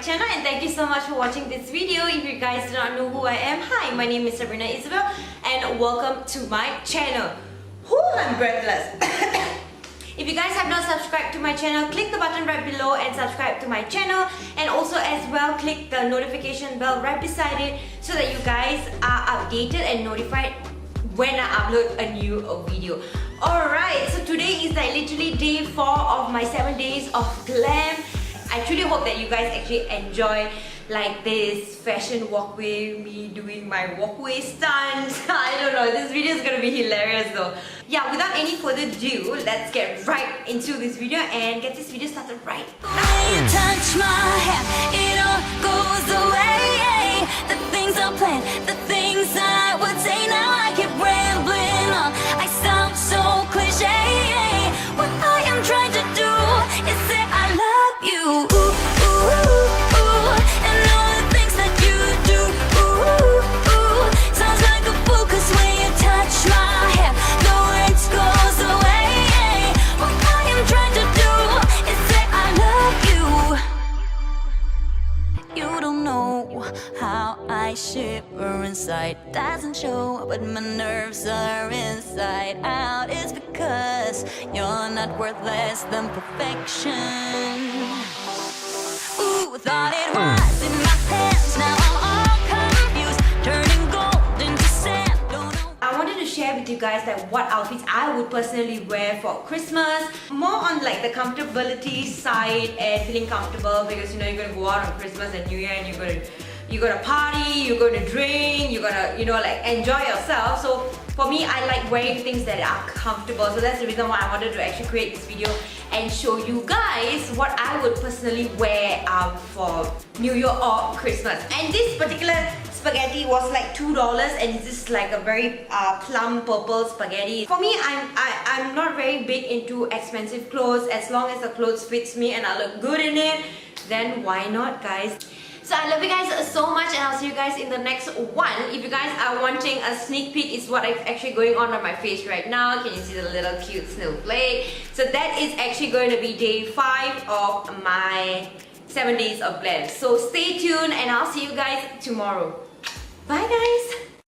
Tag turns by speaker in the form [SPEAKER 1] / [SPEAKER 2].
[SPEAKER 1] channel, and thank you so much for watching this video. If you guys do not know who I am, hi, my name is Sabrina Isabelle and welcome to my channel. I'm breathless. If you guys have not subscribed to my channel, click the button right below and subscribe to my channel, and also as well click the notification bell right beside it so that you guys are updated and notified when I upload a new video. Alright, so today is like literally day 4 of my 7 days of glam. I truly hope that you guys actually enjoy like this fashion walkway, me doing my walkway stunts. I don't know, this video is gonna be hilarious though. Yeah, without any further ado, let's get right into this video and get this video started right now.
[SPEAKER 2] When you touch my hair, it all goes away. The things I planned, the things I would say, now I keep rambling on. I sound so cliche. What I am trying to do is say I love you. Ooh, ooh, ooh, ooh. And all the things that you do. Ooh, ooh, ooh. Sounds like a fool, 'cause when you touch my hair, the words goes away. What I am trying to do is say I love you. You don't know how I shiver inside. Doesn't show, but my nerves are inside out. It's because you're not worth less than perfection. Ooh, thought it was in my hands. Now I'm all confused, turning gold into sand. Don't know.
[SPEAKER 1] I wanted to share with you guys like what outfits I would personally wear for Christmas. More on like the comfortability side and feeling comfortable, because you know you're gonna go out on Christmas and New Year and you're gonna party, you're gonna drink, you're gonna, you know, like enjoy yourself. So for me, I like wearing things that are comfortable. So that's the reason why I wanted to actually create this video and show you guys what I would personally wear for New Year or Christmas. And this particular spaghetti was like $2, and it's just like a very plum purple spaghetti. For me, I'm not very big into expensive clothes. As long as the clothes fits me and I look good in it, then why not, guys? So I love you guys so much, and I'll see you guys in the next one. If you guys are wanting a sneak peek, is what is actually going on my face right now. Can you see the little cute snowflake? So that is actually going to be day 5 of my 7 days of glam. So stay tuned and I'll see you guys tomorrow. Bye guys!